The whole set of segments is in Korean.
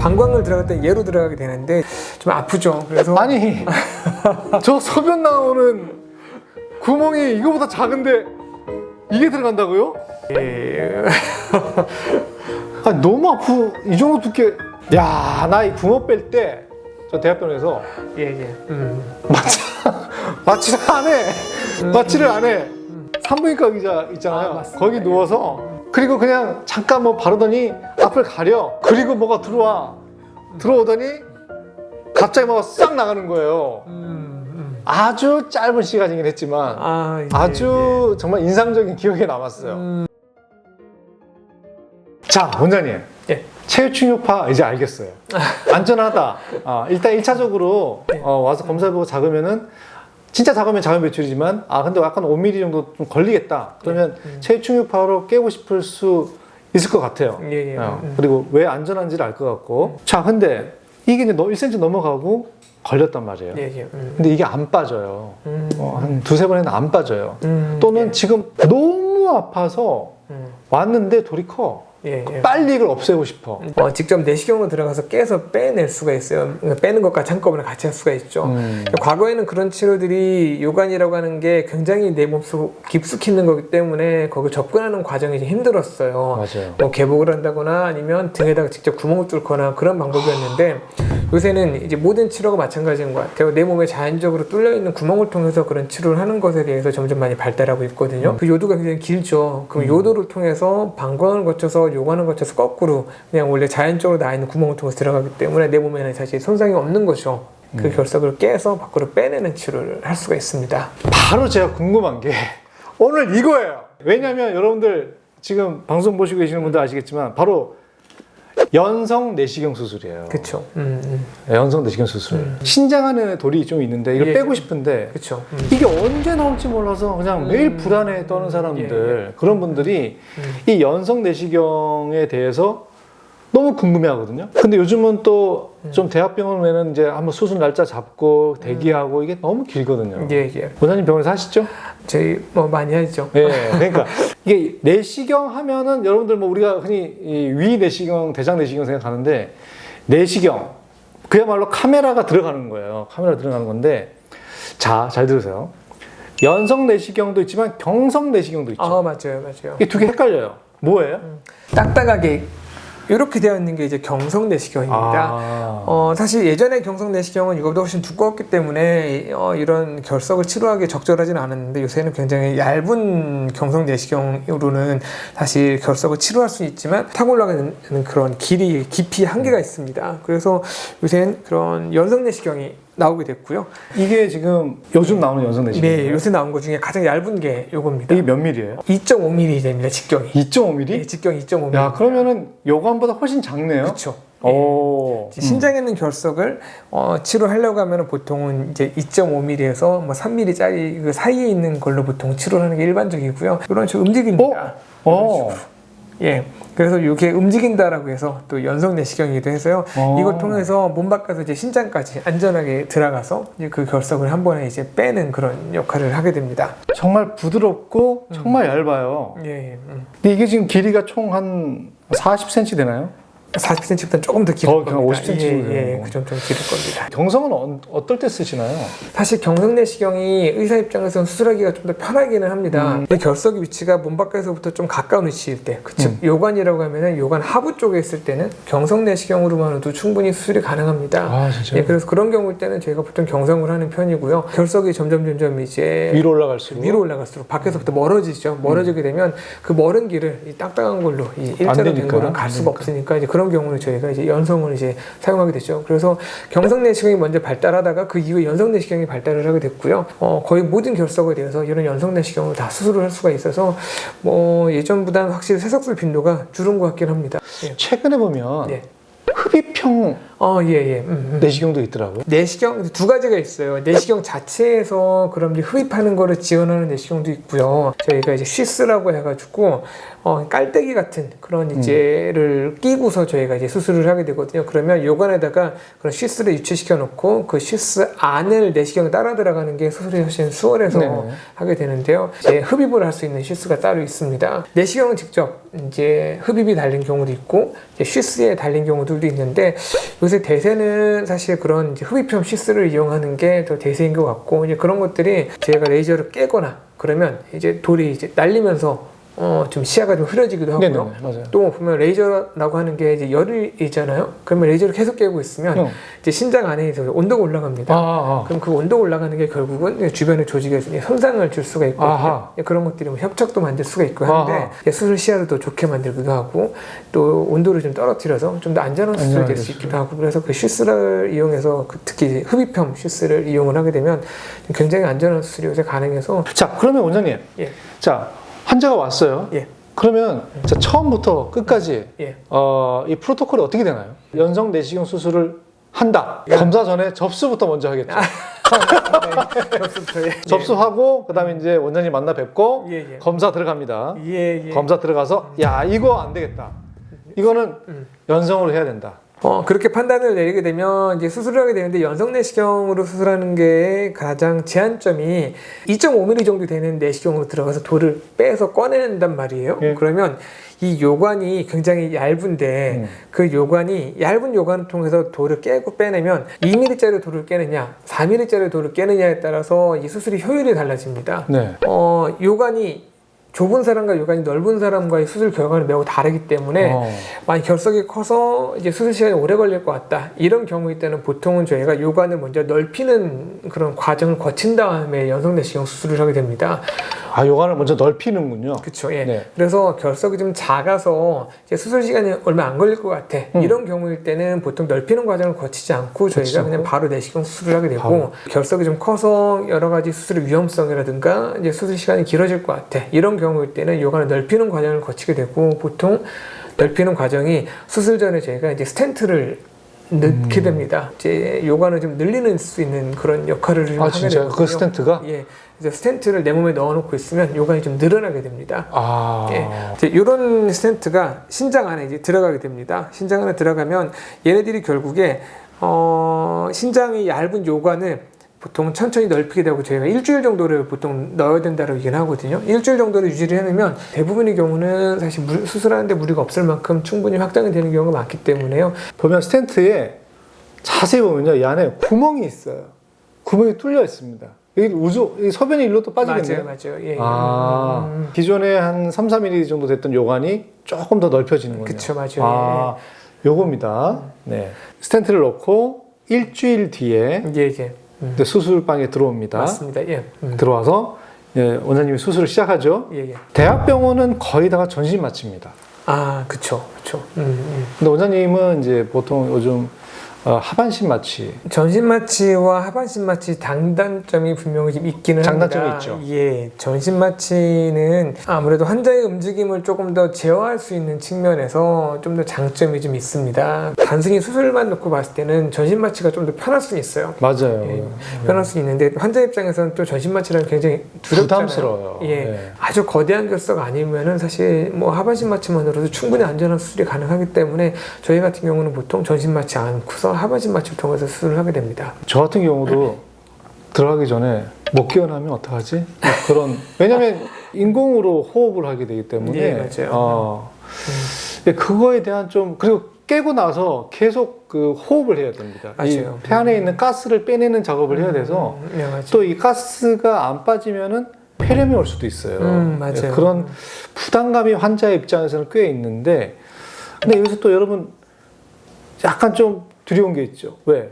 방광을 들어갈 때 얘로 들어가게 되는데 좀 아프죠. 그래서 아니 저 소변 나오는 구멍이 이거보다 작은데 이게 들어간다고요? 예. 아니 너무 이 정도 두께. 야, 나 이 붕어 뺄 때 저 대학병원에서 예. 마취를 안 해. 마취를 안 해. 산부인과 의자 있잖아요. 맞습니다. 거기 누워서 그리고 그냥 잠깐 뭐 바르더니 앞을 가려. 그리고 뭐가 들어오더니 갑자기 뭐가 싹 나가는 거예요. 아주 짧은 시간이긴 했지만 예. 아주 정말 인상적인 기억에 남았어요. 자, 원장님. 예. 체외충격파 이제 알겠어요. 안전하다. 일단 1차적으로 와서 검사해보고 작으면은 진짜 작으면 자연 배출이지만 근데 약간 5mm 정도 좀 걸리겠다. 그러면 체외충격파로 깨고 싶을 수 있을 것 같아요. 예. 그리고 왜 안전한지를 알 것 같고. 자, 근데 이게 이제 1cm 넘어가고 걸렸단 말이에요. 예. 근데 이게 안 빠져요. 한 두세 번에는 안 빠져요. 또는 예. 지금 너무 아파서 왔는데 돌이 커. 예. 빨리 이걸 없애고 싶어. 직접 내시경으로 들어가서 깨서 빼낼 수가 있어요. 빼는 것과 한꺼번에 같이 할 수가 있죠. 과거에는 그런 치료들이 요관이라고 하는 게 굉장히 내 몸속 깊숙이 있는 거기 때문에 거기 접근하는 과정이 좀 힘들었어요. 맞아요. 뭐 개복을 한다거나 아니면 등에다가 직접 구멍을 뚫거나 그런 방법이었는데 요새는 이제 모든 치료가 마찬가지인 것 같아요. 내 몸에 자연적으로 뚫려 있는 구멍을 통해서 그런 치료를 하는 것에 대해서 점점 많이 발달하고 있거든요. 그 요도가 굉장히 길죠. 그 요도를 통해서 방광을 거쳐서 요관을 거쳐서 거꾸로 그냥 원래 자연적으로 나 있는 구멍을 통해서 들어가기 때문에 내 몸에는 사실 손상이 없는 거죠. 그 결석을 깨서 밖으로 빼내는 치료를 할 수가 있습니다. 바로 제가 궁금한 게 오늘 이거예요. 왜냐면 여러분들 지금 방송 보시고 계시는 분들 아시겠지만 바로 연성 내시경 수술이에요. 그렇죠. 연성 내시경 수술. 신장 안에 돌이 좀 있는데 이걸 예. 빼고 싶은데 그렇죠. 이게 언제 나올지 몰라서 그냥 매일 불안해 떠는 사람들, 그런 분들이 이 연성 내시경에 대해서 너무 궁금해 하거든요. 근데 요즘은 또 좀 대학병원에는 이제 한번 수술 날짜 잡고 대기하고 이게 너무 길거든요. 예. 원장님 병원에서 하시죠? 저희 뭐 많이 하죠. 예. 그러니까 이게 내시경 하면은 여러분들 뭐 우리가 흔히 이 위 내시경, 대장 내시경 생각하는데 내시경 그야말로 카메라가 들어가는 거예요. 카메라 들어가는 건데 자, 잘 들으세요. 연성 내시경도 있지만 경성 내시경도 있죠. 맞아요. 이게 두 개 헷갈려요. 뭐예요? 딱딱하게 이렇게 되어 있는 게 이제 경성 내시경입니다. 사실 예전에 경성 내시경은 이거보다 훨씬 두꺼웠기 때문에 이런 결석을 치료하기 적절하지는 않았는데 요새는 굉장히 얇은 경성 내시경으로는 사실 결석을 치료할 수 있지만 타고 올라가는 그런 깊이 한계가 있습니다. 그래서 요새는 그런 연성 내시경이 나오게 됐고요. 이게 지금 요즘 나오는 연성 내시경이에요? 네, 요새 나온 것 중에 가장 얇은 게 요겁니다. 이게 몇 밀리예요? 2.5mm 됩니다, 직경이. 2.5mm? 네, 직경이 2.5mm. 야, 그러면은 요관보다 훨씬 작네요. 그렇죠. 오. 신장에 있는 결석을 치료하려고 하면 보통은 이제 2.5mm에서 뭐 3mm짜리 그 사이에 있는 걸로 보통 치료를 하는 게 일반적이고요. 이런 식으로 움직입니다. 예. 그래서 이게 움직인다라고 해서 또 연성 내시경이기도 해서요. 이걸 통해서 몸 밖에서 이제 신장까지 안전하게 들어가서 이제 그 결석을 한 번에 이제 빼는 그런 역할을 하게 됩니다. 정말 부드럽고 정말 얇아요. 예. 근데 이게 지금 길이가 총 한 40cm 되나요? 40cm보다는 조금 더 길을 겁니다. 50cm 정도 되는 예, 거. 그 정도 길을 겁니다. 경성은 어떨 때 쓰시나요? 사실 경성 내시경이 의사 입장에서는 수술하기가 좀 더 편하기는 합니다. 이 결석의 위치가 몸 밖에서부터 좀 가까운 위치일 때, 즉 요관이라고 하면은 요관 하부 쪽에 있을 때는 경성 내시경으로만으로도 충분히 수술이 가능합니다. 진짜요? 예, 그래서 그런 경우일 때는 저희가 보통 경성을 하는 편이고요. 결석이 점점 이제 위로 올라갈수록 밖에서부터 멀어지죠. 멀어지게 되면 그 멀은 길을 이 딱딱한 걸로 이 일자로 된 걸로 갈 수가 없으니까 이제 그런 경우는 저희가 이제 연성을 이제 사용하게 되죠. 그래서 경성 내시경이 먼저 발달하다가 그 이후에 연성 내시경이 발달을 하게 됐고요. 거의 모든 결석에 대해서 이런 연성 내시경으로 다 수술을 할 수가 있어서 뭐 예전보다는 확실히 세석술 빈도가 줄은 것 같긴 합니다. 예. 최근에 보면 네. 흡입형 내시경도 있더라고요. 내시경 두 가지가 있어요. 내시경 자체에서 그럼 이제 흡입하는 거를 지원하는 내시경도 있고요. 저희가 이제 쉬스라고 해가지고 깔때기 같은 그런 이제를 끼고서 저희가 이제 수술을 하게 되거든요. 그러면 요관에다가 그런 쉬스를 유치시켜 놓고 그 쉬스 안을 내시경에 따라 들어가는 게 수술이 훨씬 수월해서 하게 되는데요. 이제 흡입을 할 수 있는 쉬스가 따로 있습니다. 내시경은 직접 이제 흡입이 달린 경우도 있고 이제 쉬스에 달린 경우들도 있는데 요새 대세는 사실 그런 이제 흡입형 쉬스를 이용하는 게 더 대세인 것 같고 이제 그런 것들이 저희가 레이저를 깨거나 그러면 이제 돌이 이제 날리면서 좀 시야가 좀 흐려지기도 하고요. 네네, 맞아요. 또 보면 레이저라고 하는 게 이제 열이 있잖아요. 그러면 레이저를 계속 깨고 있으면 이제 신장 안에 있어서 온도가 올라갑니다. 그럼 그 온도가 올라가는 게 결국은 주변의 조직에 손상을 줄 수가 있거든요. 그런 것들이 뭐 협착도 만들 수가 있고 하는데 수술 시야를 더 좋게 만들기도 하고 또 온도를 좀 떨어뜨려서 좀 더 안전한 수술이 될 수 있기도 하고 그래서 그 쉬스를 이용해서 특히 흡입형 쉬스를 이용을 하게 되면 굉장히 안전한 수술이 요새 가능해서 자, 그러면 원장님. 예. 자, 환자가 왔어요. 예. 그러면 자, 처음부터 끝까지 예. 이 프로토콜이 어떻게 되나요? 연성 내시경 수술을 한다. 검사 전에 접수부터 먼저 하겠죠. 네, 접수부터, 예. 접수하고 그다음에 이제 원장님 만나 뵙고 예, 예. 검사 들어갑니다. 예, 예. 검사 들어가서 야 이거 안 되겠다. 이거는 연성으로 해야 된다. 그렇게 판단을 내리게 되면 이제 수술을 하게 되는데 연성 내시경으로 수술하는 게 가장 제한점이 2.5mm 정도 되는 내시경으로 들어가서 돌을 빼서 꺼내낸단 말이에요. 예. 그러면 이 요관이 굉장히 얇은데 그 요관이 얇은 요관을 통해서 돌을 깨고 빼내면 2mm짜리 돌을 깨느냐 4mm짜리 돌을 깨느냐에 따라서 이 수술의 효율이 달라집니다. 네. 요관이 좁은 사람과 요관이 넓은 사람과의 수술 결과는 매우 다르기 때문에 만약 결석이 커서 이제 수술 시간이 오래 걸릴 것 같다 이런 경우일 때는 보통은 저희가 요관을 먼저 넓히는 그런 과정을 거친 다음에 연성 내시경 수술을 하게 됩니다. 아, 요관을 먼저 넓히는군요. 그렇죠. 예. 네. 그래서 결석이 좀 작아서 이제 수술 시간이 얼마 안 걸릴 것 같아. 이런 경우일 때는 보통 넓히는 과정을 거치지 않고 저희가 그냥 바로 내시경 수술을 하게 되고 결석이 좀 커서 여러 가지 수술의 위험성이라든가 이제 수술 시간이 길어질 것 같아. 이런 경우일 때는 요관을 넓히는 과정을 거치게 되고 보통 넓히는 과정이 수술 전에 저희가 이제 스텐트를 넣게 됩니다. 이제 요관을 좀 늘리는 수 있는 그런 역할을 좀 하게 진짜요? 되거든요. 그 스텐트가? 예. 그래서 스텐트를 내 몸에 넣어놓고 있으면 요관이 좀 늘어나게 됩니다. 예. 이제 이런 스텐트가 신장 안에 이제 들어가게 됩니다. 신장 안에 들어가면 얘네들이 결국에 신장이 얇은 요관을 보통 천천히 넓히게 되고 저희가 일주일 정도를 보통 넣어야 된다고 얘기는 하거든요. 일주일 정도를 유지를 해놓으면 대부분의 경우는 사실 수술하는데 무리가 없을 만큼 충분히 확장이 되는 경우가 많기 때문에요. 보면 스텐트에 자세히 보면요, 이 안에 구멍이 있어요. 구멍이 뚫려 있습니다. 이 소변이 일로 또 빠지겠네요. 맞아요. 예. 기존에 한 3, 4mm 정도 됐던 요관이 조금 더 넓혀지는군요. 그렇죠, 맞아요. 요겁니다. 네. 스텐트를 넣고 일주일 뒤에 예. 수술방에 들어옵니다. 맞습니다. 예. 들어와서 원장님이 수술을 시작하죠. 예. 대학병원은 거의 다가 전신 마취입니다. 그쵸. 근데 원장님은 이제 보통 요즘 하반신 마취. 전신 마취와 하반신 마취 장단점이 분명히 좀 있기는 장단점이 합니다. 있죠. 예, 전신 마취는 아무래도 환자의 움직임을 조금 더 제어할 수 있는 측면에서 좀 더 장점이 좀 있습니다. 단순히 수술만 놓고 봤을 때는 전신 마취가 좀 더 편할 수는 있어요. 맞아요. 예, 편할 수 있는데 환자 입장에서는 또 전신 마취라는 굉장히 두렵잖아요. 부담스러워요. 예, 네. 아주 거대한 결석 아니면은 사실 뭐 하반신 마취만으로도 충분히 안전한 수술이 가능하기 때문에 저희 같은 경우는 보통 전신 마취 않고서 하반신 마취를 통해서 수술을 하게 됩니다. 저 같은 경우도 들어가기 전에 못 깨어나면 어떡하지? 그런 왜냐면 인공으로 호흡을 하게 되기 때문에 예, 맞아요. 그거에 대한 좀 그리고 깨고 나서 계속 그 호흡을 해야 됩니다. 맞아요. 이 폐 안에 있는 가스를 빼내는 작업을 해야 돼서 네, 맞아요. 또 이 가스가 안 빠지면은 폐렴이 올 수도 있어요. 맞아요. 그런 부담감이 환자의 입장에서는 꽤 있는데 근데 여기서 또 여러분 약간 좀 두려운 게 있죠. 왜?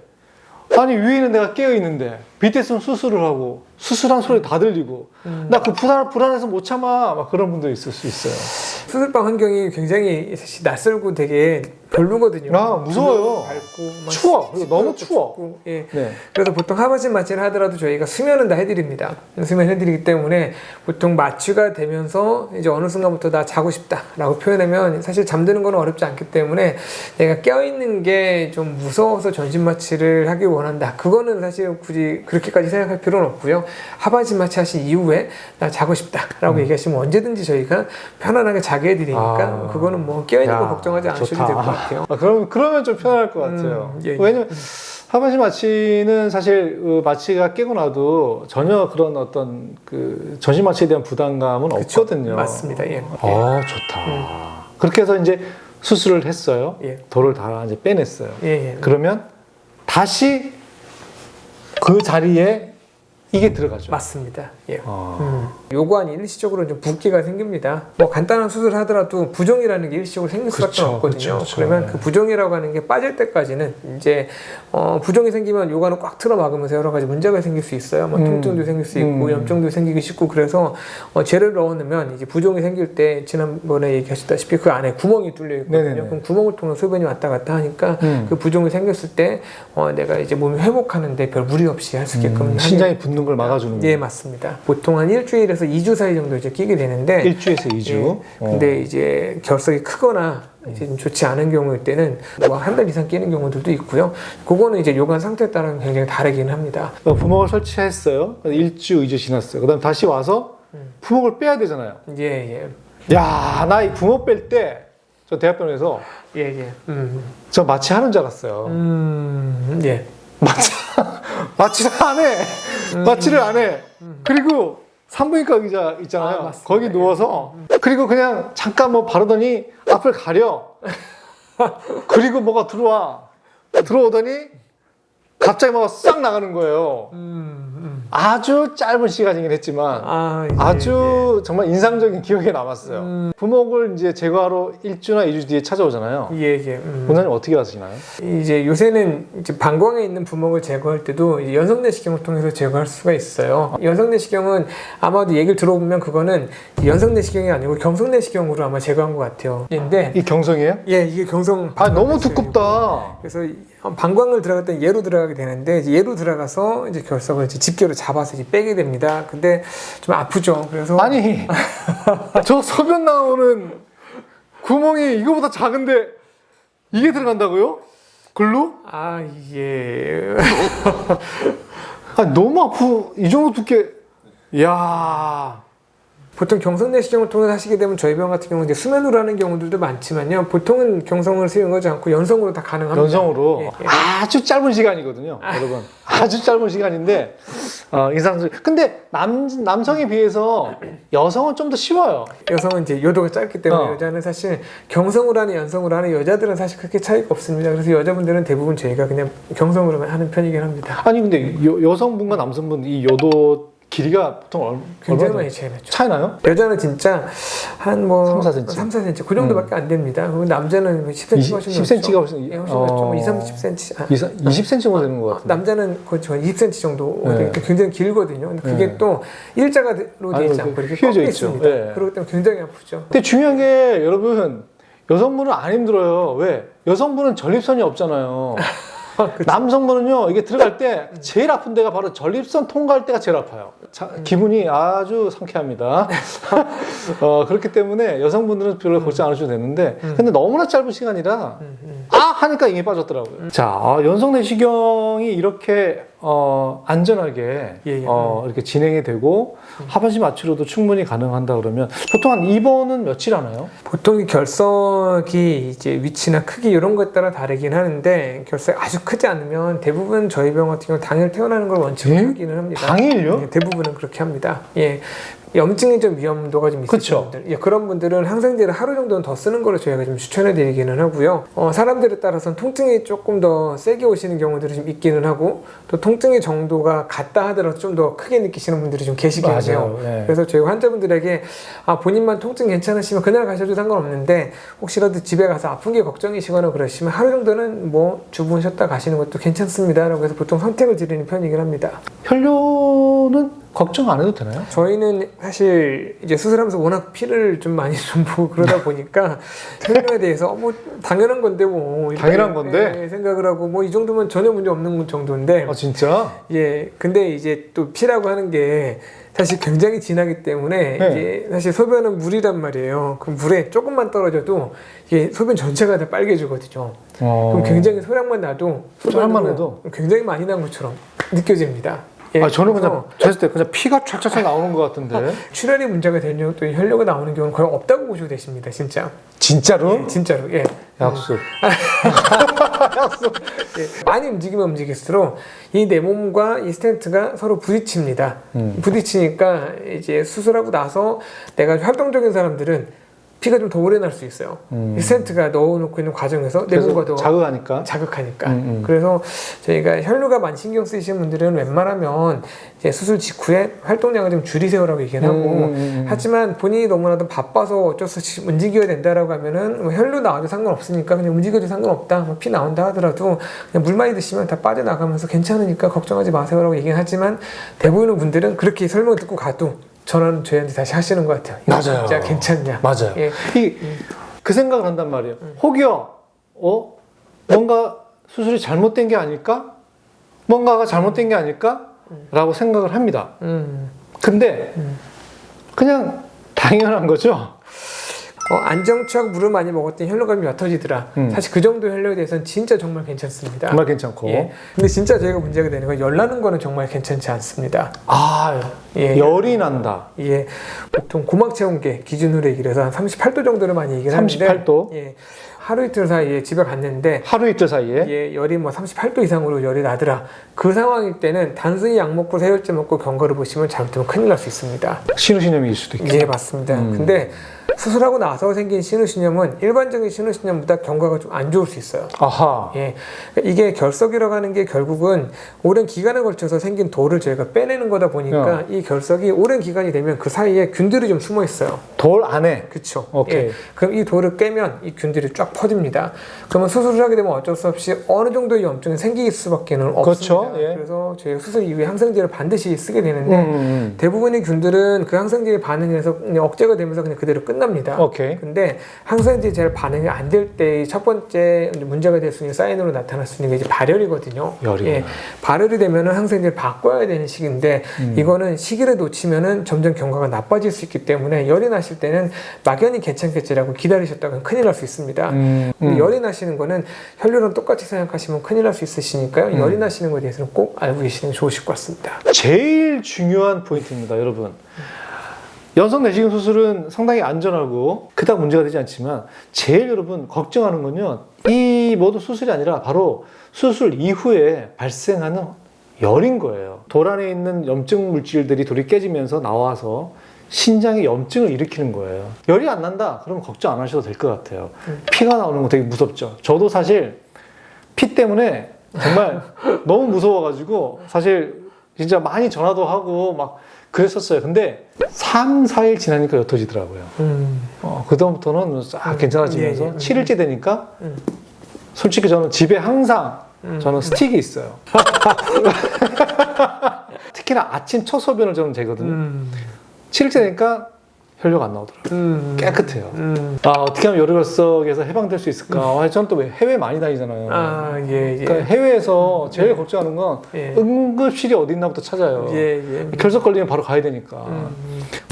아니 위에는 내가 깨어 있는데 밑에 있으면 수술을 하고 수술한 소리 다 들리고 나 그 불안해서 못 참아 막 그런 분도 있을 수 있어요. 수술방 환경이 굉장히 사실 낯설고 되게 별로거든요. 무서워요. 밝고 추워. 그리고 너무 추워. 춥고, 예. 네. 그래서 보통 하반신 마취를 하더라도 저희가 수면은 다 해드립니다. 수면 해드리기 때문에 보통 마취가 되면서 이제 어느 순간부터 나 자고 싶다라고 표현하면 사실 잠드는 건 어렵지 않기 때문에 내가 깨어있는 게 좀 무서워서 전신 마취를 하길 원한다. 그거는 사실 굳이 그렇게까지 생각할 필요는 없고요. 하반신 마취 하신 이후에 나 자고 싶다라고 얘기하시면 언제든지 저희가 편안하게 자게 해드리니까 그거는 뭐 깨어있는 거 걱정하지 않으셔도 될 것 같아요. 그러면 좀 편할 것 같아요. 예. 왜냐면 하반신 마취는 사실 마취가 깨고 나도 전혀 그런 어떤 그 전신 마취에 대한 부담감은 그쵸? 없거든요. 맞습니다. 예. 아, 좋다. 그렇게 해서 이제 수술을 했어요. 예. 돌을 다 이제 빼냈어요. 예, 예. 그러면 다시 그 자리에 이게 들어가죠. 맞습니다. 예. 아. 요관이 일시적으로 좀 붓기가 생깁니다. 뭐 간단한 수술을 하더라도 부종이라는 게 일시적으로 생길 수밖에 그쵸, 없거든요. 그쵸. 그러면 그 부종이라고 하는 게 빠질 때까지는 이제 부종이 생기면 요관을 꽉 틀어 막으면서 여러 가지 문제가 생길 수 있어요. 뭐 통증도 생길 수 있고 염증도 생기기 쉽고 그래서 젤을 넣어놓으면 이제 부종이 생길 때 지난번에 얘기하셨다시피 그 안에 구멍이 뚫려 있거든요. 네네네. 그럼 구멍을 통해 소변이 왔다 갔다 하니까 그 부종이 생겼을 때 내가 이제 몸이 회복하는데 별 무리 없이 할 수 있게끔 하는 신장이 붓는 걸 막아주는 예, 맞습니다. 보통 한 일주일에서 2주 사이 정도 이제 끼게 되는데 1주에서 2주. 예, 근데 이제 결석이 크거나 이제 좀 좋지 않은 경우일 때는 뭐 한 달 이상 끼는 경우들도 있고요. 그거는 이제 요관 상태에 따라 굉장히 다르긴 합니다. 부먹을 설치했어요. 1주, 2주 지났어요. 그 다음 다시 와서 부먹을 빼야 되잖아요. 예, 야, 나 이 부먹 뺄 때 저 대학병원에서 예, 예, 저 마취하는 줄 알았어요. 예. 마취를 안 해. 마취를 안 해. 그리고 산부인과 의자 있잖아요. 아, 맞습니다. 거기 누워서 그리고 그냥 잠깐 뭐 바르더니 앞을 가려. 그리고 뭐가 들어오더니 갑자기 뭐가 싹 나가는 거예요. 아주 짧은 시간이긴 했지만 아주 정말 인상적인 기억에 남았어요. 부목을 이제 제거하러 1주나 2주 뒤에 찾아오잖아요. 예, 예. 원장님 어떻게 하시나요? 이제 요새는 이제 방광에 있는 부목을 제거할 때도 이제 연성내시경을 통해서 제거할 수가 있어요. 연성내시경은 아마도 얘기를 들어보면 그거는 연성내시경이 아니고 경성내시경으로 아마 제거한 것 같아요. 근데 이 경성이에요? 예, 이게 경성. 아, 너무 두껍다. 그래서 방광을 들어갈 땐 얘로 들어가게 되는데 이제 얘로 들어가서 이제 결석을 이제 집게로 잡아서 이제 빼게 됩니다. 근데 좀 아프죠. 그래서 아니, 저 소변 나오는 구멍이 이거보다 작은데 이게 들어간다고요? 글로? 아, 예. 아, 너무 이 정도 두께. 이야. 보통 경성내시경을 통해서 하시게 되면 저희 병 같은 경우는 이제 수면으로 하는 경우들도 많지만요. 보통은 경성을 사용하지 않고 연성으로 다 가능합니다. 연성으로 예, 예. 아주 짧은 시간이거든요, 여러분. 아주 짧은 시간인데 인상적. 근데 남성에 비해서 여성은 좀 더 쉬워요. 여성은 이제 요도가 짧기 때문에 여자는 사실 경성으로 하는 연성으로 하는 여자들은 사실 그렇게 차이가 없습니다. 그래서 여자분들은 대부분 저희가 그냥 경성으로 하는 편이긴 합니다. 아니 근데 여성분과 남성분 이 요도 길이가 보통 굉장히 얼마 많이 차이 나죠. 차이 나요? 여자는 진짜 한 뭐 3, 4cm? 3, 4cm 그 정도밖에 안 됩니다. 그리고 남자는 10cm 훨씬 10cm가 훨씬 예, 훨씬 좀 2, 30cm. 20cm 정도 되는 것 같은데. 남자는 거의 20cm 정도 네. 굉장히 길거든요. 근데 그게 네. 또 일자로 되어 있지 않고 이렇게 휘어져 꺾여 있죠. 있습니다. 네. 그렇기 때문에 굉장히 아프죠. 근데 중요한 게 여러분 여성분은 안 힘들어요. 왜? 여성분은 전립선이 없잖아요. 남성분은요 이게 들어갈 때 제일 아픈 데가 바로 전립선 통과할 때가 제일 아파요. 기분이 아주 상쾌합니다. 그렇기 때문에 여성분들은 별로 걱정 안 하셔도 되는데 근데 너무나 짧은 시간이라 아 하니까 이게 빠졌더라고요. 자, 연성내시경이 이렇게 안전하게 예, 예. 이렇게 진행이 되고 하반신 마취로도 충분히 가능한다 그러면 보통 한 입원은 며칠 하나요? 보통 이 결석이 이제 위치나 크기 이런 것에 따라 다르긴 하는데 결석이 아주 크지 않으면 대부분 저희 병 같은 경우 당일 퇴원하는 걸 원칙으로 하기는 합니다. 당일요? 예, 대부분은 그렇게 합니다. 예. 염증이 좀 위험도가 좀 있으신 그쵸. 분들, 예, 그런 분들은 항생제를 하루 정도는 더 쓰는 걸로 저희가 좀 추천해드리기는 하고요. 사람들에 따라서는 통증이 조금 더 세게 오시는 경우들이 좀 있기는 하고 또 통증의 정도가 같다 하더라도 좀 더 크게 느끼시는 분들이 좀 계시긴 해요. 네. 그래서 저희가 환자분들에게 본인만 통증 괜찮으시면 그날 가셔도 상관없는데 혹시라도 집에 가서 아픈 게 걱정이시거나 그러시면 하루 정도는 뭐 주무셨다 가시는 것도 괜찮습니다라고 해서 보통 선택을 드리는 편이긴 합니다. 혈뇨는 걱정 안 해도 되나요? 저희는 사실 이제 수술하면서 워낙 피를 좀 많이 좀 보고 그러다 보니까 혈뇨에 대해서 뭐 당연한 건데 뭐 이렇게 당연한 건데? 생각을 하고 뭐 이 정도면 전혀 문제 없는 정도인데 진짜? 예 근데 이제 또 피라고 하는 게 사실 굉장히 진하기 때문에 네. 이게 사실 소변은 물이란 말이에요. 그 물에 조금만 떨어져도 이게 소변 전체가 다 빨개지거든요. 그럼 굉장히 소량만 나도 소량만 해도? 굉장히 많이 난 것처럼 느껴집니다. 예, 저는 그래서 그냥 됐을 때 그냥 피가 촥촥 나오는 것 같은데. 출혈이 문제가 되면 또 혈류가 나오는 경우는 거의 없다고 보셔도 되십니다. 진짜. 진짜로? 예, 진짜로. 예. 약속. 예, 많이 움직이면 움직일수록 이 내 몸과 이 스텐트가 서로 부딪힙니다. 부딪히니까 이제 수술하고 나서 내가 활동적인 사람들은 피가 좀 더 오래 날 수 있어요. 이 스텐트가 넣어놓고 있는 과정에서 내 몸과 더 자극하니까. 그래서 저희가 혈류가 많이 신경 쓰이시는 분들은 웬만하면 이제 수술 직후에 활동량을 좀 줄이세요라고 얘기를 하고 하지만 본인이 너무나도 바빠서 어쩔 수 없이 움직여야 된다라고 하면은 뭐 혈류 나와도 상관없으니까 그냥 움직여도 상관없다. 뭐 피 나온다 하더라도 그냥 물 많이 드시면 다 빠져나가면서 괜찮으니까 걱정하지 마세요라고 얘기는 하지만 대부분의 분들은 그렇게 설명을 듣고 가도 전화는 저희한테 다시 하시는 것 같아요. 맞아요. 진짜 괜찮냐? 맞아요. 예. 그 생각을 한단 말이에요. 혹여 뭔가 수술이 잘못된 게 아닐까? 뭔가가 잘못된 게 아닐까? 라고 생각을 합니다. 근데 그냥 당연한 거죠. 안정취하고 물을 많이 먹었더니 혈류감이 옅어지더라. 사실 그 정도 혈류에 대해서는 진짜 정말 괜찮습니다. 정말 괜찮고. 예. 근데 진짜 저희가 문제가 되는 건 열 나는 거는 정말 괜찮지 않습니다. 예. 열이 난다. 예. 보통 고막 체온계 기준으로 얘기를 해서 한 38도 정도를 많이 얘기를 하는데 38도? 예. 하루 이틀 사이에 집에 갔는데 하루 이틀 사이에? 예, 열이 뭐 38도 이상으로 열이 나더라. 그 상황일 때는 단순히 약 먹고 세혈제 먹고 경과를 보시면 잘못하면 큰일 날 수 있습니다. 신우신염일 수도 있겠죠. 예, 맞습니다. 근데 수술하고 나서 생긴 신우신염은 일반적인 신우신염보다 경과가 좀 안 좋을 수 있어요. 아하. 예, 이게 결석이라고 하는 게 결국은 오랜 기간에 걸쳐서 생긴 돌을 저희가 빼내는 거다 보니까 이 결석이 오랜 기간이 되면 그 사이에 균들이 좀 숨어 있어요. 돌 안에? 그쵸. 오케이. 예, 그럼 이 돌을 깨면 이 균들이 쫙 퍼집니다. 그러면 수술을 하게 되면 어쩔 수 없이 어느 정도의 염증이 생길 수밖에는 그렇죠. 없습니다. 예. 그래서 저희 수술 이후에 항생제를 반드시 쓰게 되는데 대부분의 균들은 그 항생제에 반응해서 그냥 억제가 되면서 그냥 그대로 끝납니다. 오케이. 근데 항생제 잘 반응이 안 될 때 첫 번째 문제가 될 수 있는 사인으로 나타날 수 있는 게 이제 발열이거든요. 열이구나. 예, 발열이 되면은 항생제를 바꿔야 되는 시기인데 이거는 시기를 놓치면은 점점 경과가 나빠질 수 있기 때문에 열이 나실 때는 막연히 괜찮겠지라고 기다리셨다가 큰일 날 수 있습니다. 열이 나시는 거는 혈류랑 똑같이 생각하시면 큰일 날 수 있으시니까요. 열이 나시는 거에 대해서는 꼭 알고 계시는 게 좋으실 것 같습니다. 제일 중요한 포인트입니다, 여러분. 연성 내시경 수술은 상당히 안전하고 그닥 문제가 되지 않지만 제일 여러분 걱정하는 건요, 이 모든 수술이 아니라 바로 수술 이후에 발생하는 열인 거예요. 돌 안에 있는 염증 물질들이 돌이 깨지면서 나와서 신장에 염증을 일으키는 거예요. 열이 안 난다? 그러면 걱정 안 하셔도 될 것 같아요. 피가 나오는 거 되게 무섭죠. 저도 사실 피 때문에 정말 너무 무서워가지고 사실 진짜 많이 전화도 하고 막 그랬었어요. 근데 3, 4일 지나니까 옅어지더라고요. 그다음부터는 싹 괜찮아지면서 예, 예. 7일째 되니까 솔직히 저는 집에 항상 저는 스틱이 있어요. 특히나 아침 첫 소변을 저는 재거든요. 7일째 되니까 혈류가 안 나오더라고요. 깨끗해요. 어떻게 하면 열혈석에서 해방될 수 있을까? 저는 또 해외 많이 다니잖아요. 예. 그러니까 해외에서 제일 걱정하는 건 응급실이 어디 있나부터 찾아요. 예. 결석 걸리면 바로 가야 되니까.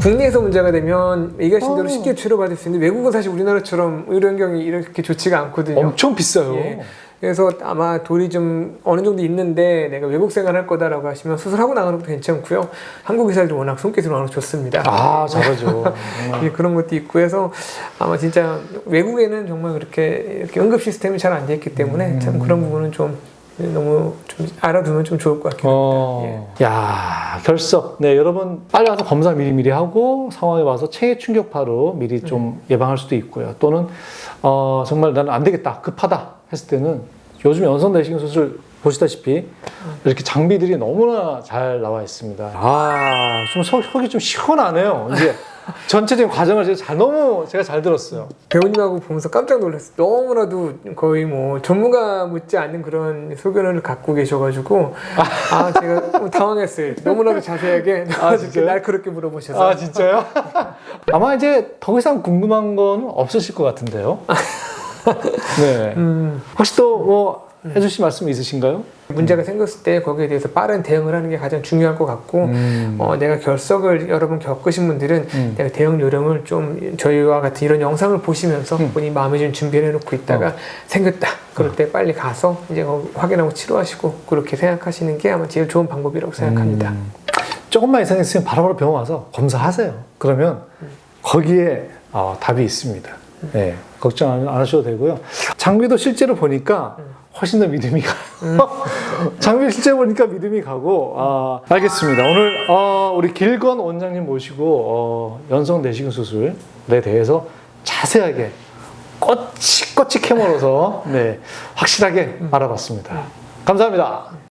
국내에서 문제가 되면 얘기하신 대로 쉽게 치료받을 수 있는데 외국은 사실 우리나라처럼 의료 환경이 이렇게 좋지가 않거든요. 엄청 비싸요. 예. 그래서 아마 돌이 좀 어느 정도 있는데 내가 외국 생활할 거다라고 하시면 수술하고 나가는 것도 괜찮고요. 한국 의사들이 워낙 손기술이 워낙 좋습니다. 잘하죠. 예, 그런 것도 있고 해서 아마 진짜 외국에는 정말 그렇게 이렇게 응급 시스템이 잘 안 돼 있기 때문에 참 그런 부분은 좀 너무 좀 알아두면 좀 좋을 것 같긴 합니다. 예. 야, 결석. 네, 여러분 빨리 와서 검사 미리미리 하고 상황에 와서 체해 충격파로 미리 좀 예방할 수도 있고요. 또는 정말 나는 안 되겠다, 급하다 했을 때는 요즘 연성 내시경 수술 보시다시피 이렇게 장비들이 너무나 잘 나와 있습니다. 좀 속이 좀 시원하네요. 이제 전체적인 과정을 제가 잘 들었어요. 배우님하고 보면서 깜짝 놀랐어요. 너무나도 거의 뭐 전문가 묻지 않는 그런 소견을 갖고 계셔가지고 제가 당황했어요. 너무나도 자세하게 이렇게 날카롭게 물어보셔서. 진짜요? 아마 이제 더 이상 궁금한 건 없으실 것 같은데요. 네. 혹시 또 해주실 말씀 있으신가요? 문제가 생겼을 때 거기에 대해서 빠른 대응을 하는 게 가장 중요할 것 같고 내가 결석을 여러 번 겪으신 분들은 내가 대응 요령을 좀 저희와 같은 이런 영상을 보시면서 본인 마음에 좀 준비를 해놓고 있다가 생겼다 그럴 때 빨리 가서 이제 확인하고 치료하시고 그렇게 생각하시는 게 아마 제일 좋은 방법이라고 생각합니다. 조금만 이상했으면 바로바로 병원 와서 검사하세요. 그러면 거기에 답이 있습니다. 네, 걱정 안 하셔도 되고요. 장비도 실제로 보니까 훨씬 더 믿음이 가요. 장비 실제 보니까 믿음이 가고, 알겠습니다. 오늘, 우리 길건 원장님 모시고, 연성 내시경 수술에 대해서 자세하게 꼬치꼬치 캐물어서, 네, 확실하게 알아봤습니다. 감사합니다.